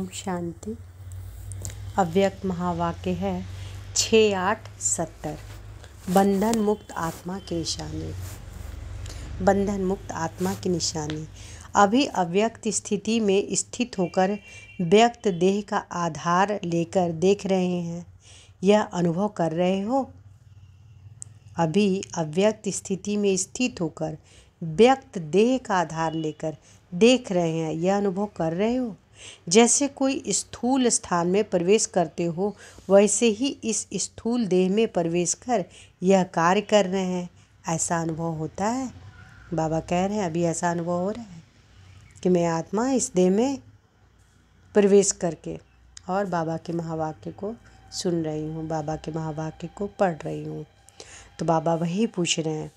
ओम शांति। अव्यक्त महावाक्य है 6-8-70। बंधन मुक्त आत्मा के निशाने। बंधन मुक्त आत्मा की निशानी। अभी अव्यक्त स्थिति में स्थित होकर व्यक्त देह का आधार लेकर देख रहे हैं, यह अनुभव कर रहे हो। अभी अव्यक्त स्थिति में स्थित होकर व्यक्त देह का आधार लेकर देख रहे हैं, यह अनुभव कर रहे हो। जैसे कोई स्थूल स्थान में प्रवेश करते हो, वैसे ही इस स्थूल देह में प्रवेश कर यह कार्य कर रहे हैं। ऐसा अनुभव होता है। बाबा कह रहे हैं अभी ऐसा अनुभव हो रहा है कि मैं आत्मा इस देह में प्रवेश करके और बाबा के महावाक्य को सुन रही हूँ, बाबा के महावाक्य को पढ़ रही हूँ। तो बाबा वही पूछ रहे हैं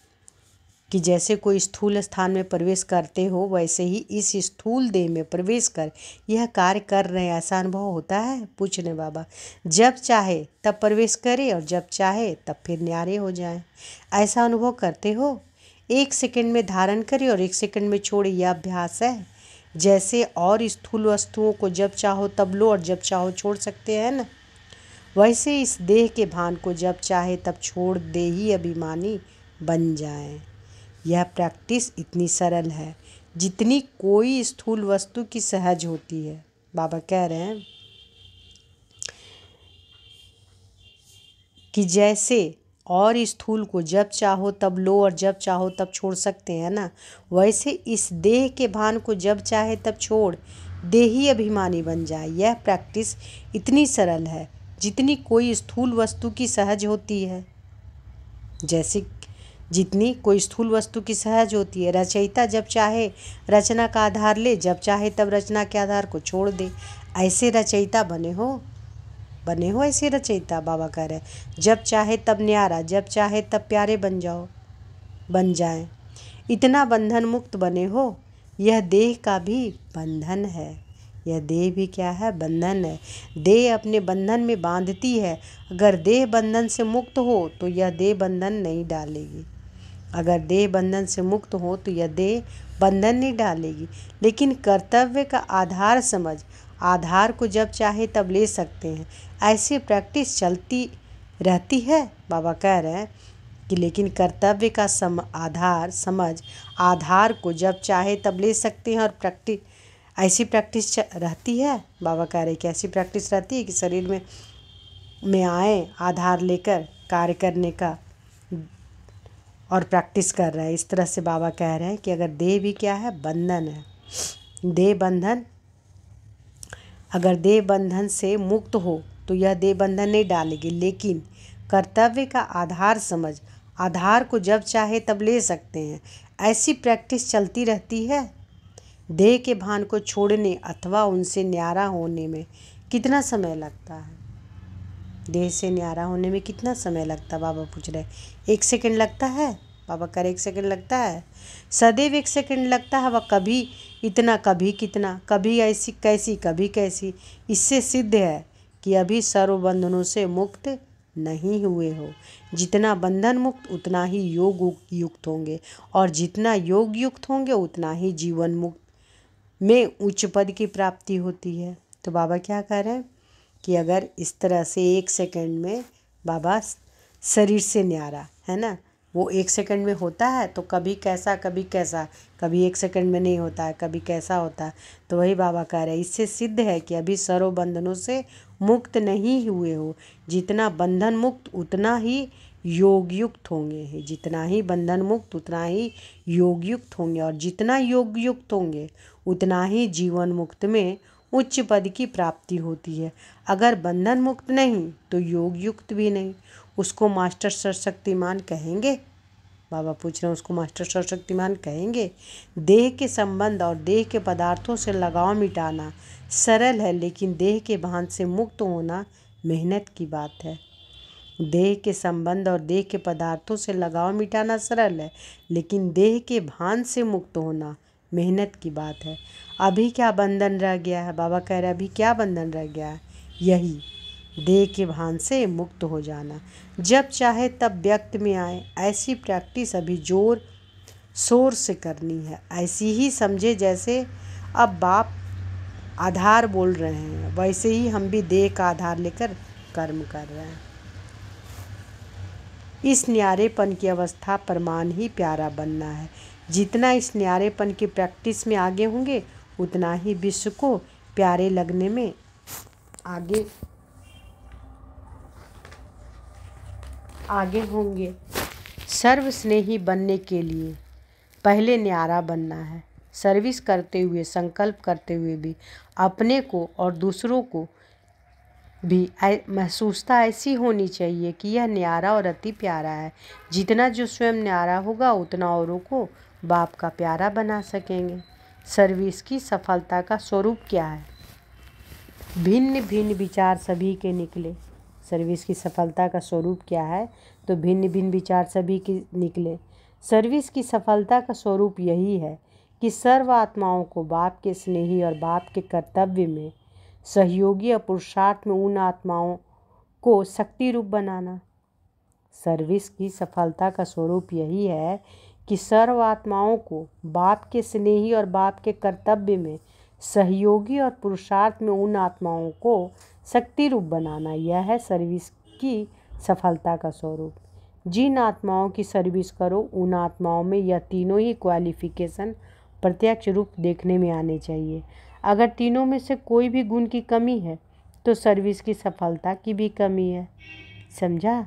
कि जैसे कोई स्थूल स्थान में प्रवेश करते हो, वैसे ही इस स्थूल देह में प्रवेश कर यह कार्य कर रहे हैं। ऐसा अनुभव होता है। पूछ रहे बाबा, जब चाहे तब प्रवेश करे और जब चाहे तब फिर न्यारे हो जाए। ऐसा अनुभव करते हो। 1 सेकंड में धारण करे और 1 सेकंड में छोड़े, यह अभ्यास है। जैसे और स्थूल वस्तुओं को जब चाहो तब लो और जब चाहो छोड़ सकते हैं ना, वैसे इस देह के भान को जब चाहे तब छोड़ दे ही अभिमानी बन जाए। यह प्रैक्टिस इतनी सरल है जितनी कोई स्थूल वस्तु की सहज होती है। बाबा कह रहे हैं कि जैसे और स्थूल को जब चाहो तब लो और जब चाहो तब छोड़ सकते हैं ना, वैसे इस देह के भान को जब चाहे तब छोड़ दे ही अभिमानी बन जाए। यह प्रैक्टिस इतनी सरल है जितनी कोई स्थूल वस्तु की सहज होती है। जैसे जितनी कोई स्थूल वस्तु की सहज होती है। रचयिता जब चाहे रचना का आधार ले, जब चाहे तब रचना के आधार को छोड़ दे। ऐसे रचयिता बने हो ऐसे रचयिता। बाबा कह रहे हैं जब चाहे तब न्यारा, जब चाहे तब प्यारे बन जाएं। इतना बंधन मुक्त बने हो। यह देह का भी बंधन है। यह देह भी क्या है? बंधन है। देह अपने बंधन में बांधती है। अगर देह बंधन से मुक्त हो तो यह देह बंधन नहीं डालेगी। अगर देह बंधन से मुक्त हो तो यह देह बंधन नहीं डालेगी। लेकिन कर्तव्य का आधार समझ आधार को जब चाहे तब ले सकते हैं। ऐसी प्रैक्टिस चलती रहती है। बाबा कह रहे हैं कि लेकिन कर्तव्य का आधार समझ आधार को जब चाहे तब ले सकते हैं और ऐसी प्रैक्टिस रहती है। बाबा कह रहे हैं कि ऐसी प्रैक्टिस रहती है कि शरीर में आए आधार लेकर कार्य करने का और प्रैक्टिस कर रहा है। इस तरह से बाबा कह रहे हैं कि अगर देह भी क्या है? बंधन है। देह बंधन, अगर देह बंधन से मुक्त हो तो यह देह बंधन नहीं डालेगी। लेकिन कर्तव्य का आधार समझ आधार को जब चाहे तब ले सकते हैं। ऐसी प्रैक्टिस चलती रहती है। देह के भान को छोड़ने अथवा उनसे न्यारा होने में कितना समय लगता है? देह से न्यारा होने में कितना समय लगता है? बाबा पूछ रहे 1 सेकंड लगता है। बाबा कह रहे 1 सेकंड लगता है। सदैव 1 सेकंड लगता है। वह कभी इतना कभी कितना, कभी ऐसी कैसी कभी कैसी। इससे सिद्ध है कि अभी सर्व बंधनों से मुक्त नहीं हुए हो। जितना बंधन मुक्त उतना ही योग युक्त होंगे, और जितना योग युक्त होंगे उतना ही जीवन मुक्त में उच्च पद की प्राप्ति होती है। तो बाबा क्या कह रहे हैं कि अगर इस तरह से 1 सेकंड में बाबा शरीर से न्यारा है ना, वो 1 सेकंड में होता है तो कभी कैसा कभी कैसा, कभी 1 सेकंड में नहीं होता है, कभी कैसा होता है। तो वही बाबा कह रहे हैं इससे सिद्ध है कि अभी सर्व बंधनों से मुक्त नहीं हुए हो। जितना बंधन मुक्त उतना ही योग युक्त होंगे। जितना ही बंधन मुक्त उतना ही योग युक्त होंगे, और जितना योग युक्त होंगे उतना ही जीवन मुक्त में उच्च पद की प्राप्ति होती है। अगर बंधन मुक्त नहीं तो योग युक्त भी नहीं। उसको मास्टर सर्वशक्तिमान कहेंगे? बाबा पूछ रहे हैं उसको मास्टर सर्वशक्तिमान कहेंगे? देह के संबंध और देह के पदार्थों से लगाव मिटाना सरल है, लेकिन देह के भान से मुक्त होना मेहनत की बात है। देह के संबंध और देह के पदार्थों से लगाव मिटाना सरल है, लेकिन देह के भान से मुक्त होना मेहनत की बात है। अभी क्या बंधन रह गया है? बाबा कह रहे हैं अभी क्या बंधन रह गया है? यही देह के भान से मुक्त हो जाना। जब चाहे तब व्यक्त में आए। ऐसी प्रैक्टिस अभी जोर शोर से करनी है। ऐसी ही समझे जैसे अब बाप आधार बोल रहे हैं, वैसे ही हम भी देह का आधार लेकर कर्म कर रहे हैं। इस न्यारेपन की अवस्था परमान ही प्यारा बनना है। जितना इस न्यारेपन की प्रैक्टिस में आगे होंगे उतना ही विश्व को प्यारे लगने में आगे होंगे। सर्वस्नेही बनने के लिए पहले न्यारा बनना है। सर्विस करते हुए, संकल्प करते हुए भी अपने को और दूसरों को भी महसूसता ऐसी होनी चाहिए कि यह न्यारा और अति प्यारा है। जितना जो स्वयं न्यारा होगा उतना औरों को बाप का प्यारा बना सकेंगे। सर्विस की सफलता का स्वरूप क्या है? भिन्न भिन्न विचार सभी के निकले। सर्विस की सफलता का स्वरूप क्या है? तो भिन्न भिन्न विचार सभी के निकले। सर्विस की सफलता का स्वरूप यही है कि सर्व आत्माओं को बाप के स्नेही और बाप के कर्तव्य में सहयोगी और पुरुषार्थ में उन आत्माओं को शक्ति रूप बनाना। सर्विस की सफलता का स्वरूप यही है कि सर्व आत्माओं को बाप के स्नेही और बाप के कर्तव्य में सहयोगी और पुरुषार्थ में उन आत्माओं को शक्ति रूप बनाना। यह है सर्विस की सफलता का स्वरूप। जिन आत्माओं की सर्विस करो उन आत्माओं में यह तीनों ही क्वालिफिकेशन प्रत्यक्ष रूप देखने में आने चाहिए। अगर तीनों में से कोई भी गुण की कमी है तो सर्विस की सफलता की भी कमी है। समझा?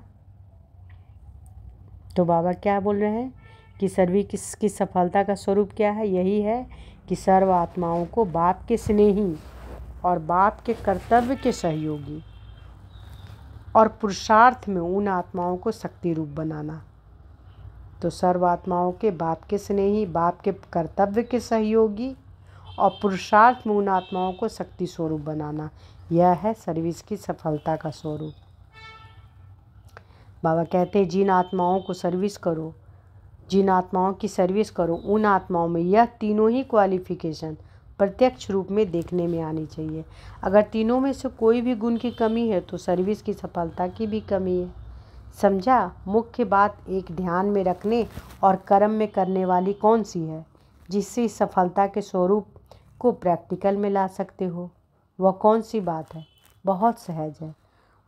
तो बाबा क्या बोल रहे हैं कि सर्विस की सफलता का स्वरूप क्या है? यही है कि सर्व आत्माओं को बाप के स्नेही और बाप के कर्तव्य के सहयोगी और पुरुषार्थ में उन आत्माओं को शक्ति रूप बनाना। तो सर्व आत्माओं के बाप के स्नेही, बाप के कर्तव्य के सहयोगी और पुरुषार्थ में उन आत्माओं को शक्ति स्वरूप बनाना, यह है सर्विस की सफलता का स्वरूप। बाबा कहते हैं जिन आत्माओं की सर्विस करो उन आत्माओं में यह तीनों ही क्वालिफिकेशन प्रत्यक्ष रूप में देखने में आनी चाहिए। अगर तीनों में से कोई भी गुण की कमी है तो सर्विस की सफलता की भी कमी है। समझा? मुख्य बात एक ध्यान में रखने और कर्म में करने वाली कौन सी है जिससे इस सफलता के स्वरूप को प्रैक्टिकल में ला सकते हो? वह कौन सी बात है? बहुत सहज है।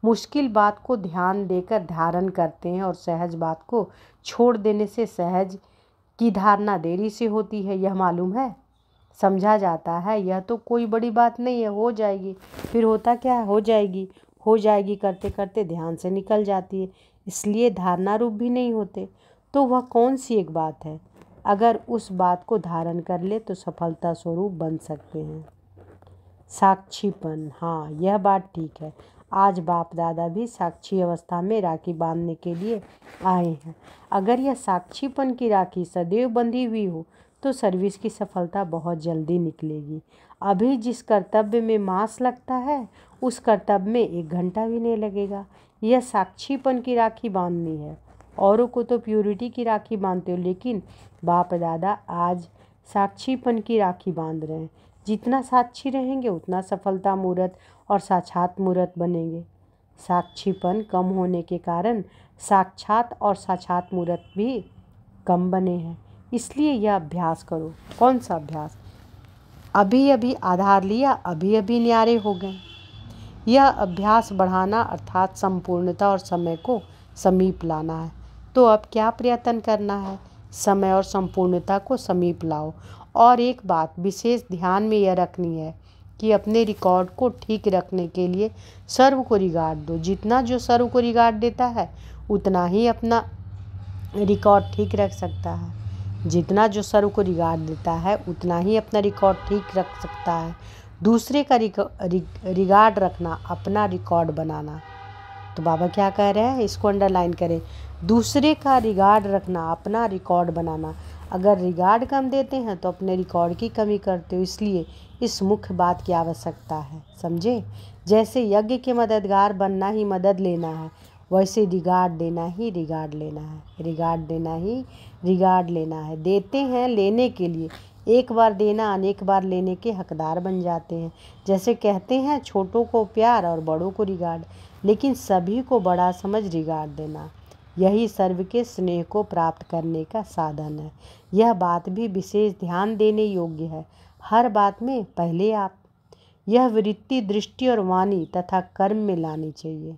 मुश्किल बात को ध्यान देकर धारण करते हैं और सहज बात को छोड़ देने से सहज की धारणा देरी से होती है। यह मालूम है, समझा जाता है यह तो कोई बड़ी बात नहीं है, हो जाएगी। फिर होता क्या है? हो जाएगी करते करते ध्यान से निकल जाती है, इसलिए धारणा रूप भी नहीं होते। तो वह कौन सी एक बात है? अगर उस बात को धारण कर ले तो सफलता स्वरूप बन सकते हैं। साक्षीपन, हाँ यह बात ठीक है। आज बाप दादा भी साक्षी अवस्था में राखी बांधने के लिए आए हैं। अगर यह साक्षीपन की राखी सदैव बंधी हुई हो तो सर्विस की सफलता बहुत जल्दी निकलेगी। अभी जिस कर्तव्य में मास लगता है उस कर्तव्य में 1 घंटा भी नहीं लगेगा। यह साक्षीपन की राखी बांधनी है। औरों को तो प्यूरिटी की राखी बांधते हो, लेकिन बाप दादा आज साक्षीपन की राखी बांध रहे हैं। जितना साक्षी रहेंगे उतना सफलता मूर्त और साक्षात मूर्त बनेंगे। साक्षीपन कम होने के कारण साक्षात और साक्षात मूर्त भी कम बने हैं। इसलिए यह अभ्यास करो। कौन सा अभ्यास? अभी अभी आधार लिया, अभी अभी न्यारे हो गए। यह अभ्यास बढ़ाना अर्थात संपूर्णता और समय को समीप लाना है। तो अब क्या प्रयत्न करना है? समय और संपूर्णता को समीप लाओ। और एक बात विशेष ध्यान में यह रखनी है कि अपने रिकॉर्ड को ठीक रखने के लिए सर्व को रिगार्ड दो। जितना जो सर्व को रिगार्ड देता है उतना ही अपना रिकॉर्ड ठीक रख सकता है। जितना जो सर्व को रिगार्ड देता है उतना ही अपना रिकॉर्ड ठीक रख सकता है। दूसरे का रिगार्ड रखना अपना रिकॉर्ड बनाना। तो बाबा क्या कह रहे हैं, इसको अंडरलाइन करें। दूसरे का रिगार्ड रखना अपना रिकॉर्ड बनाना। अगर रिगार्ड कम देते हैं तो अपने रिकॉर्ड की कमी करते हो, इसलिए इस मुख्य बात की आवश्यकता है। समझे? जैसे यज्ञ के मददगार बनना ही मदद लेना है, वैसे रिगार्ड देना ही रिगार्ड लेना है। रिगार्ड देना ही रिगार्ड लेना है। देते हैं लेने के लिए, एक बार देना अनेक बार लेने के हकदार बन जाते हैं। जैसे कहते हैं छोटों को प्यार और बड़ों को रिगार्ड, लेकिन सभी को बड़ा समझ रिगार्ड देना, यही सर्व के स्नेह को प्राप्त करने का साधन है। यह बात भी विशेष ध्यान देने योग्य है। हर बात में पहले आप यह वृत्ति दृष्टि और वाणी तथा कर्म में लानी चाहिए।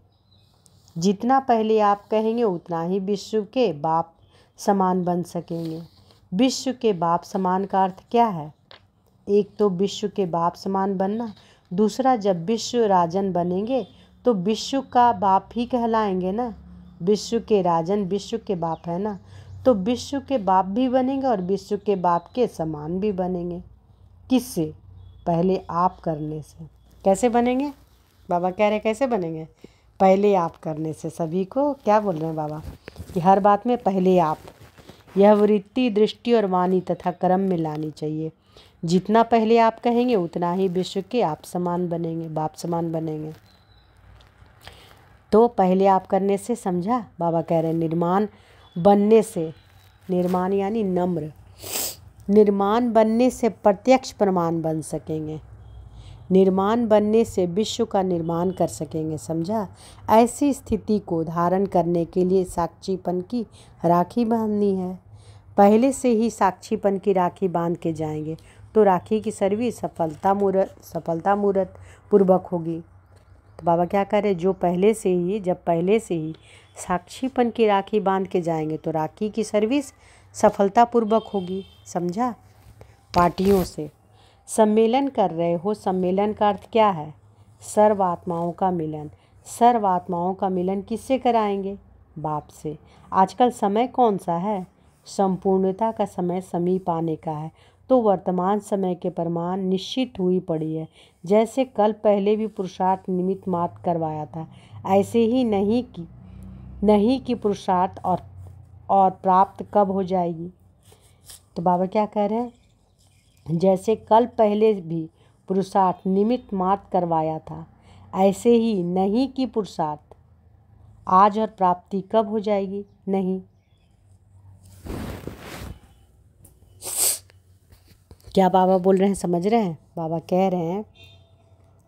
जितना पहले आप कहेंगे उतना ही विश्व के बाप समान बन सकेंगे। विश्व के बाप समान का अर्थ क्या है? एक तो विश्व के बाप समान बनना, दूसरा जब विश्व राजन बनेंगे तो विश्व का बाप ही कहलाएंगे ना। विश्व के राजन विश्व के बाप है ना, तो विश्व के बाप भी बनेंगे और विश्व के बाप के समान भी बनेंगे। किससे? पहले आप करने से। कैसे बनेंगे? बाबा कह रहे कैसे बनेंगे? पहले आप करने से। सभी को क्या बोल रहे हैं बाबा कि हर बात में पहले आप। यह वृत्ति दृष्टि और वाणी तथा कर्म में लानी चाहिए। जितना पहले आप कहेंगे उतना ही विश्व के आप समान बनेंगे, बाप समान बनेंगे। तो पहले आप करने से, समझा? बाबा कह रहे हैं निर्माण बनने से, निर्माण यानी नम्र, निर्माण बनने से प्रत्यक्ष प्रमाण बन सकेंगे। निर्माण बनने से विश्व का निर्माण कर सकेंगे, समझा? ऐसी स्थिति को धारण करने के लिए साक्षीपन की राखी बांधनी है। पहले से ही साक्षीपन की राखी बांध के जाएंगे तो राखी की सर्विस सफलता मूर्त पूर्वक होगी। तो बाबा क्या कह रहे, जब पहले से ही साक्षीपन की राखी बांध के जाएंगे तो राखी की सर्विस सफलतापूर्वक होगी, समझा? पार्टियों से सम्मेलन कर रहे हो, सम्मेलन का अर्थ क्या है? सर्व आत्माओं का मिलन। सर्व आत्माओं का मिलन किससे कराएंगे? बाप से। आजकल समय कौन सा है? संपूर्णता का समय समीप आने का है। तो वर्तमान समय के प्रमाण निश्चित हुई पड़ी है। जैसे कल पहले भी पुरुषार्थ निमित्त मात्र करवाया था, ऐसे ही नहीं कि पुरुषार्थ और प्राप्त कब हो जाएगी। तो बाबा क्या कह रहे हैं, जैसे कल पहले भी पुरुषार्थ निमित्त मात्र करवाया था, ऐसे ही नहीं कि पुरुषार्थ आज और प्राप्ति कब हो जाएगी। नहीं, क्या बाबा बोल रहे हैं, समझ रहे हैं? बाबा कह रहे हैं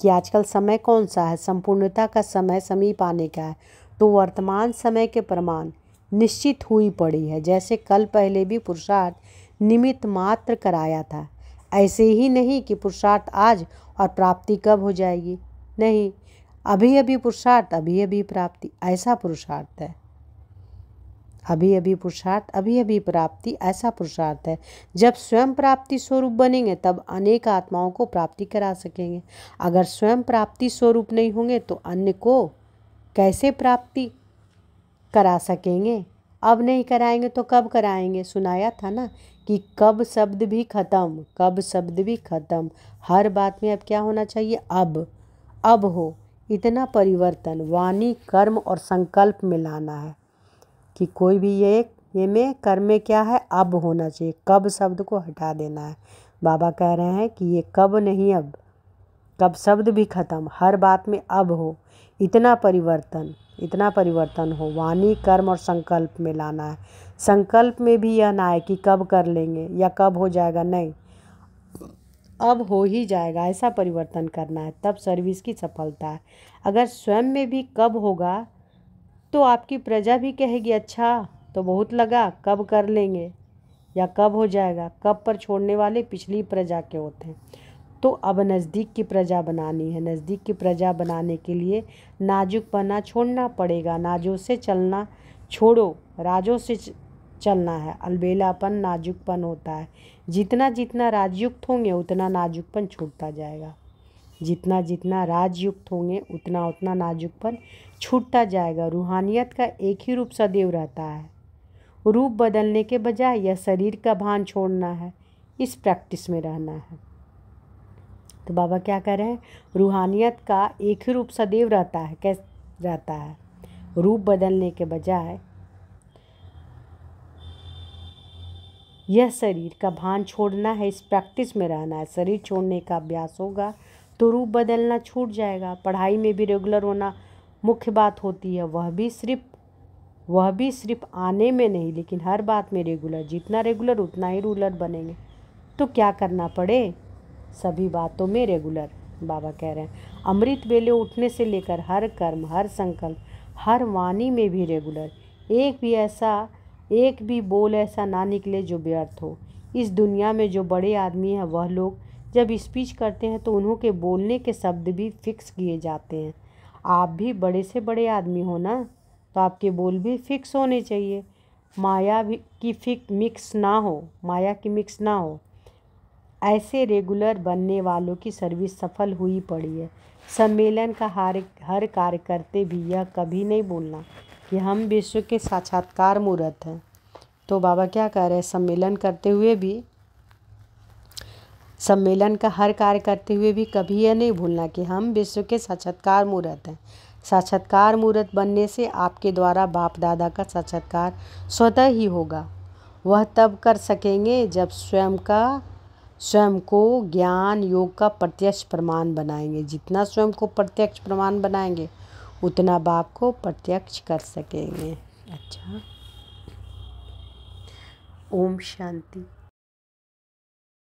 कि आजकल समय कौन सा है? संपूर्णता का समय समीप आने का है। तो वर्तमान समय के प्रमाण निश्चित हुई पड़ी है। जैसे कल पहले भी पुरुषार्थ निमित्त मात्र कराया था, ऐसे ही नहीं कि पुरुषार्थ आज और प्राप्ति कब हो जाएगी। नहीं, अभी अभी पुरुषार्थ अभी अभी प्राप्ति, ऐसा पुरुषार्थ है। अभी अभी पुरुषार्थ अभी अभी प्राप्ति, ऐसा पुरुषार्थ है। जब स्वयं प्राप्ति स्वरूप बनेंगे तब अनेक आत्माओं को प्राप्ति करा सकेंगे। अगर स्वयं प्राप्ति स्वरूप नहीं होंगे तो अन्य को कैसे प्राप्ति करा सकेंगे? अब नहीं कराएंगे तो कब कराएंगे? सुनाया था ना कि कब शब्द भी खत्म, कब शब्द भी खत्म। हर बात में अब क्या होना चाहिए? अब हो। इतना परिवर्तन वाणी कर्म और संकल्प में लाना है कि कोई भी ये में कर्म में क्या है? अब होना चाहिए। कब शब्द को हटा देना है। बाबा कह रहे हैं कि ये कब नहीं, अब। कब शब्द भी खत्म, हर बात में अब हो। इतना परिवर्तन हो वाणी कर्म और संकल्प में लाना है। संकल्प में भी यह ना है कि कब कर लेंगे या कब हो जाएगा, नहीं, अब हो ही जाएगा, ऐसा परिवर्तन करना है। तब सर्विस की सफलता है। अगर स्वयं में भी कब होगा तो आपकी प्रजा भी कहेगी अच्छा तो बहुत लगा, कब कर लेंगे या कब हो जाएगा। कब पर छोड़ने वाले पिछली प्रजा के होते हैं। तो अब नज़दीक की प्रजा बनानी है। नज़दीक की प्रजा बनाने के लिए नाजुकपना छोड़ना पड़ेगा। नाजों से चलना छोड़ो, राजों से चलना है। अलबेलापन नाजुकपन होता है। जितना राजयुक्त होंगे उतना नाजुकपन छूटता जाएगा। जितना राजयुक्त होंगे उतना नाजुकपन छूटता जाएगा। रूहानियत का एक ही रूप सदैव रहता है। रूप बदलने के बजाय यह शरीर का भान छोड़ना है, इस प्रैक्टिस में रहना है। तो बाबा क्या कह रहे हैं, रूहानियत का एक ही रूप सदैव रहता है। कैसे रहता है? रूप बदलने के बजाय यह शरीर का भान छोड़ना है, इस प्रैक्टिस में रहना है। शरीर छोड़ने का अभ्यास होगा तो रूप बदलना छूट जाएगा। पढ़ाई में भी रेगुलर होना मुख्य बात होती है। वह भी सिर्फ आने में नहीं, लेकिन हर बात में रेगुलर। जितना रेगुलर उतना ही रूलर बनेंगे। तो क्या करना पड़े? सभी बातों में रेगुलर। बाबा कह रहे हैं अमृत वेले उठने से लेकर हर कर्म, हर संकल्प, हर वाणी में भी रेगुलर। एक भी बोल ऐसा ना निकले जो व्यर्थ हो। इस दुनिया में जो बड़े आदमी हैं वह लोग जब स्पीच करते हैं तो उन्हों के बोलने के शब्द भी फिक्स किए जाते हैं। आप भी बड़े से बड़े आदमी हो ना, तो आपके बोल भी फिक्स होने चाहिए। माया की मिक्स ना हो। ऐसे रेगुलर बनने वालों की सर्विस सफल हुई पड़ी है। सम्मेलन का हर कार्यकर्ता भी यह कभी नहीं भूलना कि हम विश्व के साक्षात्कार मूर्त हैं। तो बाबा क्या कह रहे हैं, सम्मेलन का हर कार्य करते हुए भी कभी यह नहीं भूलना कि हम विश्व के साक्षात्कार मूर्त हैं। साक्षात्कार मूर्त बनने से आपके द्वारा बाप दादा का साक्षात्कार स्वतः ही होगा। वह तब कर सकेंगे जब स्वयं को ज्ञान योग का प्रत्यक्ष प्रमाण बनाएंगे। जितना स्वयं को प्रत्यक्ष प्रमाण बनाएंगे उतना बाप को प्रत्यक्ष कर सकेंगे। अच्छा, ओम शांति।